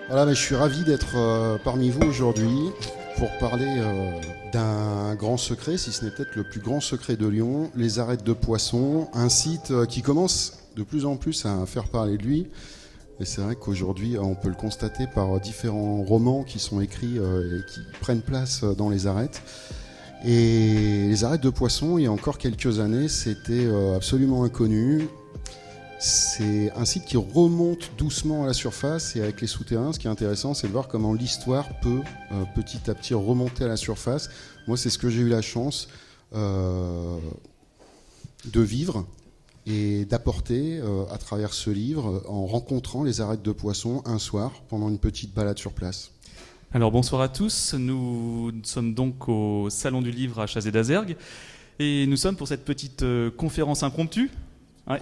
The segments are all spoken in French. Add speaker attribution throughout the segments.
Speaker 1: Voilà, mais je suis ravi d'être parmi vous aujourd'hui pour parler d'un grand secret, si ce n'est peut-être le plus grand secret de Lyon, les arêtes de poissons, un site qui commence de plus en plus à faire parler de lui. Et c'est vrai qu'aujourd'hui, on peut le constater par différents romans qui sont écrits et qui prennent place dans les arêtes. Et les arêtes de poissons, il y a encore quelques années, c'était absolument inconnu. C'est un site qui remonte doucement à la surface et avec les souterrains, ce qui est intéressant, c'est de voir comment l'histoire peut petit à petit remonter à la surface. Moi, c'est ce que j'ai eu la chance de vivre et d'apporter à travers ce livre en rencontrant les arêtes de poissons un soir pendant une petite balade sur place.
Speaker 2: Alors bonsoir à tous, nous sommes donc au Salon du Livre à Chazé d'Azergues et nous sommes pour cette petite conférence impromptue. Ouais,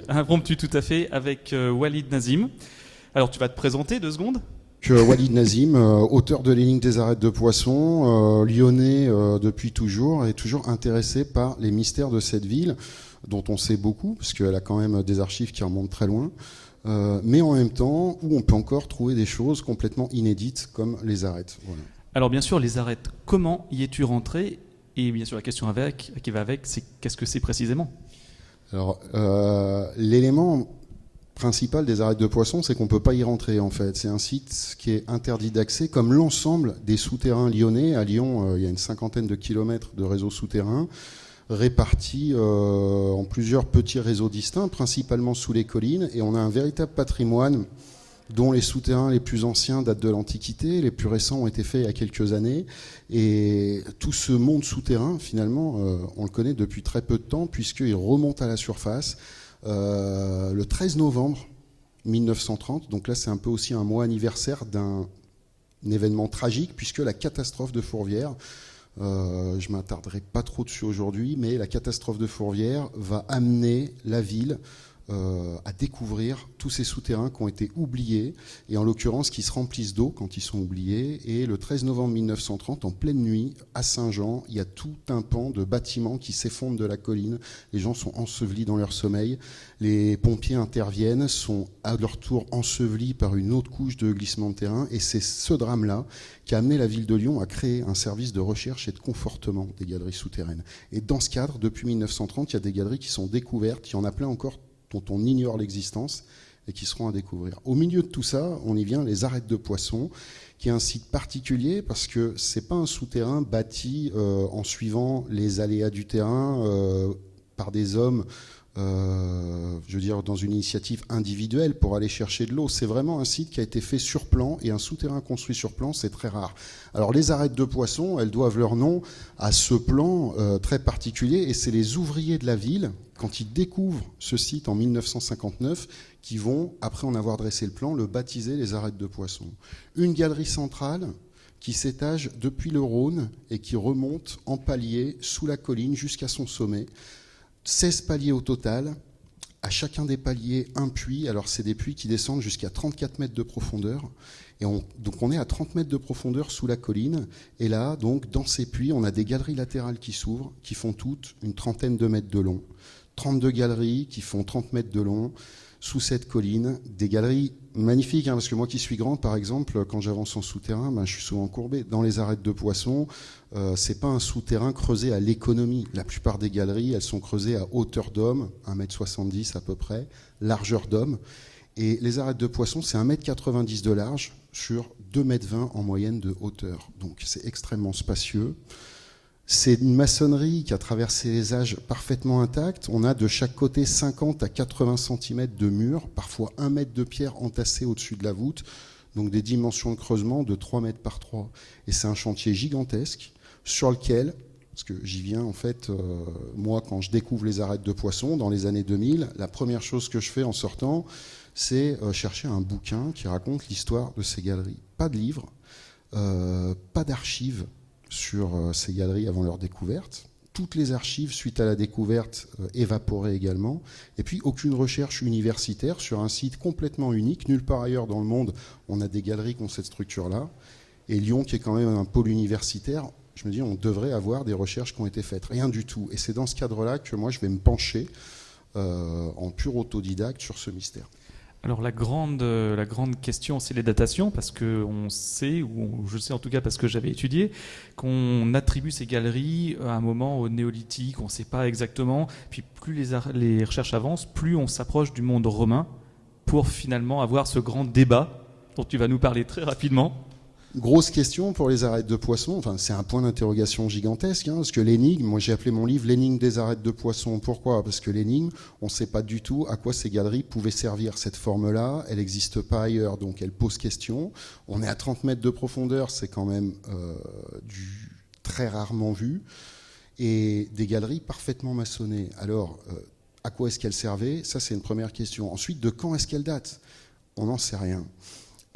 Speaker 2: impromptu, tout à fait, avec Walid Nazim. Alors tu vas te présenter 2 secondes.
Speaker 1: Walid Nazim, auteur de l'énigme des arêtes de poissons, lyonnais depuis toujours et toujours intéressé par les mystères de cette ville, dont on sait beaucoup, parce qu'elle a quand même des archives qui remontent très loin, mais en même temps où on peut encore trouver des choses complètement inédites comme les arêtes. Voilà.
Speaker 2: Alors bien sûr, les arêtes, comment y es-tu rentré? Et bien sûr, la question qui va avec, c'est qu'est-ce que c'est précisément?
Speaker 1: Alors, l'élément principal des arêtes de poissons, c'est qu'on ne peut pas y rentrer en fait. C'est un site qui est interdit d'accès, comme l'ensemble des souterrains lyonnais. À Lyon, il y a une 50aine de kilomètres de réseaux souterrains, répartis en plusieurs petits réseaux distincts, principalement sous les collines. Et on a un véritable patrimoine dont les souterrains les plus anciens datent de l'Antiquité, les plus récents ont été faits il y a quelques années. Et tout ce monde souterrain, finalement, on le connaît depuis très peu de temps, puisqu'il remonte à la surface le 13 novembre 1930. Donc là, c'est un peu aussi un mois anniversaire d'un événement tragique, puisque la catastrophe de Fourvière, je ne m'attarderai pas trop dessus aujourd'hui, mais la catastrophe de Fourvière va amener la ville à découvrir tous ces souterrains qui ont été oubliés, et en l'occurrence qui se remplissent d'eau quand ils sont oubliés. Et le 13 novembre 1930, en pleine nuit, à Saint-Jean, il y a tout un pan de bâtiments qui s'effondrent de la colline. Les gens sont ensevelis dans leur sommeil. Les pompiers interviennent, sont à leur tour ensevelis par une autre couche de glissement de terrain. Et c'est ce drame-là qui a amené la ville de Lyon à créer un service de recherche et de confortement des galeries souterraines. Et dans ce cadre, depuis 1930, il y a des galeries qui sont découvertes. Il y en a plein encore dont on ignore l'existence et qui seront à découvrir. Au milieu de tout ça, on y vient, les arêtes de poissons, qui est un site particulier parce que c'est pas un souterrain bâti en suivant les aléas du terrain par des hommes, je veux dire, dans une initiative individuelle pour aller chercher de l'eau. C'est vraiment un site qui a été fait sur plan, et un souterrain construit sur plan, c'est très rare. Alors les arêtes de poissons, elles doivent leur nom à ce plan très particulier, et c'est les ouvriers de la ville, quand ils découvrent ce site en 1959, qui vont, après en avoir dressé le plan, le baptiser les arêtes de poissons. Une galerie centrale qui s'étage depuis le Rhône et qui remonte en palier sous la colline jusqu'à son sommet. 16 paliers au total, à chacun des paliers un puits. Alors c'est des puits qui descendent jusqu'à 34 mètres de profondeur. Et donc on est à 30 mètres de profondeur sous la colline. Et là, donc, dans ces puits, on a des galeries latérales qui s'ouvrent, qui font toutes une trentaine de mètres de long. 32 galeries qui font 30 mètres de long sous cette colline. Des galeries magnifiques, parce que moi qui suis grande, par exemple, quand j'avance en souterrain, je suis souvent courbé. Dans les arêtes de poissons, c'est pas un souterrain creusé à l'économie. La plupart des galeries, elles sont creusées à hauteur d'homme, 1,70 m à peu près, largeur d'homme. Et les arêtes de poissons, c'est 1,90 m de large sur 2,20 m en moyenne de hauteur. Donc c'est extrêmement spacieux. C'est une maçonnerie qui a traversé les âges parfaitement intacte. On a de chaque côté 50 à 80 cm de murs, parfois 1 mètre de pierre entassée au-dessus de la voûte, donc des dimensions de creusement de 3 mètres par 3. Et c'est un chantier gigantesque sur lequel, parce que j'y viens en fait, moi quand je découvre les arêtes de poissons dans les années 2000, la première chose que je fais en sortant, c'est chercher un bouquin qui raconte l'histoire de ces galeries. Pas de livre, pas d'archives sur ces galeries avant leur découverte. Toutes les archives suite à la découverte évaporées également. Et puis aucune recherche universitaire sur un site complètement unique. Nulle part ailleurs dans le monde on a des galeries qui ont cette structure-là. Et Lyon, qui est quand même un pôle universitaire, je me dis on devrait avoir des recherches qui ont été faites. Rien du tout. Et c'est dans ce cadre-là que moi je vais me pencher en pur autodidacte sur ce mystère.
Speaker 2: Alors la grande question, c'est les datations, parce qu'on sait, ou je sais en tout cas parce que j'avais étudié, qu'on attribue ces galeries à un moment au néolithique, on ne sait pas exactement. Puis plus les recherches avancent, plus on s'approche du monde romain pour finalement avoir ce grand débat dont tu vas nous parler très rapidement.
Speaker 1: Grosse question pour les arêtes de poisson, enfin, c'est un point d'interrogation gigantesque, parce que l'énigme, moi j'ai appelé mon livre l'énigme des arêtes de poisson. Pourquoi ? Parce que l'énigme, on ne sait pas du tout à quoi ces galeries pouvaient servir. Cette forme-là, elle n'existe pas ailleurs, donc elle pose question. On est à 30 mètres de profondeur, c'est quand même très rarement vu, et des galeries parfaitement maçonnées. Alors, à quoi est-ce qu'elles servaient ? Ça, c'est une première question. Ensuite, de quand est-ce qu'elles datent ? On n'en sait rien.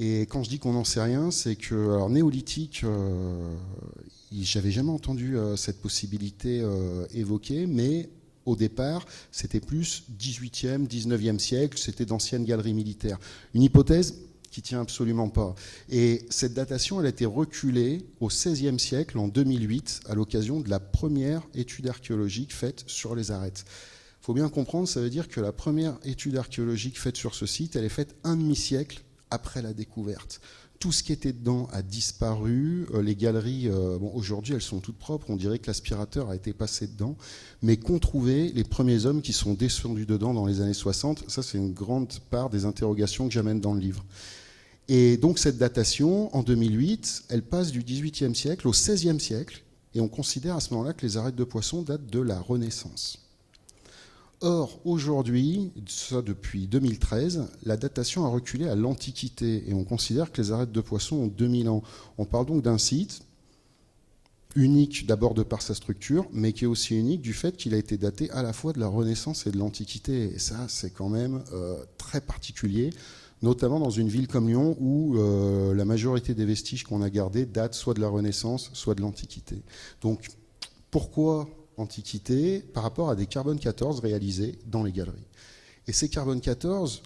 Speaker 1: Et quand je dis qu'on n'en sait rien, c'est que, alors néolithique, j'avais jamais entendu cette possibilité évoquée, mais au départ, c'était plus 18e, 19e siècle, c'était d'anciennes galeries militaires. Une hypothèse qui tient absolument pas. Et cette datation, elle a été reculée au XVIe siècle, en 2008, à l'occasion de la première étude archéologique faite sur les arêtes. Il faut bien comprendre, ça veut dire que la première étude archéologique faite sur ce site, elle est faite un demi-siècle après la découverte. Tout ce qui était dedans a disparu. Les galeries, aujourd'hui, elles sont toutes propres. On dirait que l'aspirateur a été passé dedans. Mais qu'ont trouvé les premiers hommes qui sont descendus dedans dans les années 60 ? Ça, c'est une grande part des interrogations que j'amène dans le livre. Et donc, cette datation, en 2008, elle passe du XVIIIe siècle au XVIe siècle. Et on considère à ce moment-là que les arêtes de poisson datent de la Renaissance. Or, aujourd'hui, ça depuis 2013, la datation a reculé à l'Antiquité et on considère que les arêtes de poisson ont 2000 ans. On parle donc d'un site unique d'abord de par sa structure, mais qui est aussi unique du fait qu'il a été daté à la fois de la Renaissance et de l'Antiquité. Et ça, c'est quand même très particulier, notamment dans une ville comme Lyon où la majorité des vestiges qu'on a gardés datent soit de la Renaissance, soit de l'Antiquité. Donc, pourquoi Antiquité par rapport à des carbone 14 réalisés dans les galeries. Et ces carbone 14,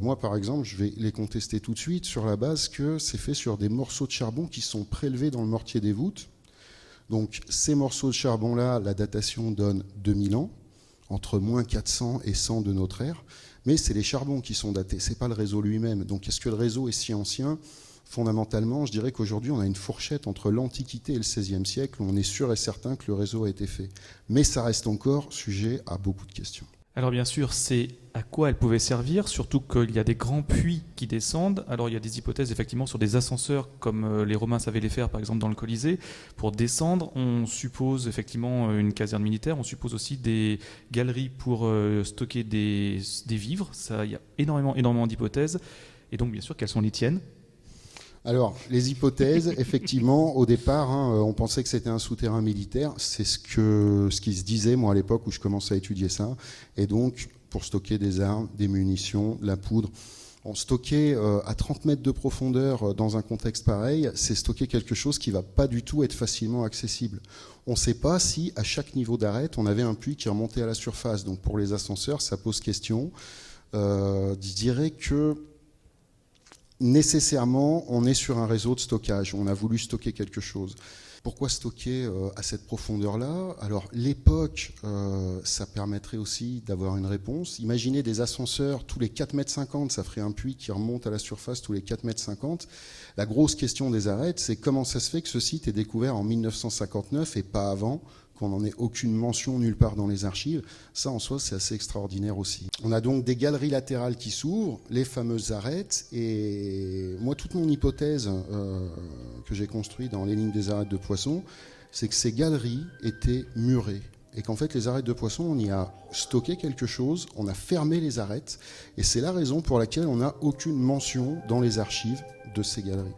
Speaker 1: moi par exemple, je vais les contester tout de suite sur la base que c'est fait sur des morceaux de charbon qui sont prélevés dans le mortier des voûtes. Donc ces morceaux de charbon-là, la datation donne 2000 ans, entre moins 400 et 100 de notre ère, mais c'est les charbons qui sont datés, c'est pas le réseau lui-même. Donc est-ce que le réseau est si ancien ? Fondamentalement, je dirais qu'aujourd'hui, on a une fourchette entre l'Antiquité et le XVIe siècle où on est sûr et certain que le réseau a été fait. Mais ça reste encore sujet à beaucoup de questions.
Speaker 2: Alors bien sûr, c'est à quoi elle pouvait servir, surtout qu'il y a des grands puits qui descendent. Alors il y a des hypothèses effectivement sur des ascenseurs comme les Romains savaient les faire par exemple dans le Colisée. Pour descendre, on suppose effectivement une caserne militaire, on suppose aussi des galeries pour stocker des vivres. Ça, il y a énormément d'hypothèses. Et donc bien sûr, quelles sont les tiennes ?
Speaker 1: Alors, les hypothèses, effectivement, au départ, on pensait que c'était un souterrain militaire. C'est ce qui se disait, moi, à l'époque où je commençais à étudier ça. Et donc, pour stocker des armes, des munitions, de la poudre. On stocker à 30 mètres de profondeur dans un contexte pareil, c'est stocker quelque chose qui ne va pas du tout être facilement accessible. On ne sait pas si, à chaque niveau d'arête, on avait un puits qui remontait à la surface. Donc, pour les ascenseurs, ça pose question. Je dirais que nécessairement, on est sur un réseau de stockage. On a voulu stocker quelque chose. Pourquoi stocker à cette profondeur-là ? Alors, l'époque, ça permettrait aussi d'avoir une réponse. Imaginez des ascenseurs tous les 4,50 m, ça ferait un puits qui remonte à la surface tous les 4,50 m. La grosse question des arêtes, c'est comment ça se fait que ce site est découvert en 1959 et pas avant, qu'on n'en ait aucune mention nulle part dans les archives. Ça, en soi, c'est assez extraordinaire aussi. On a donc des galeries latérales qui s'ouvrent, les fameuses arêtes, et moi, toute mon hypothèse que j'ai construite dans les lignes des arêtes de poisson, c'est que ces galeries étaient murées, et qu'en fait, les arêtes de poisson, on y a stocké quelque chose, on a fermé les arêtes, et c'est la raison pour laquelle on n'a aucune mention dans les archives de ces galeries.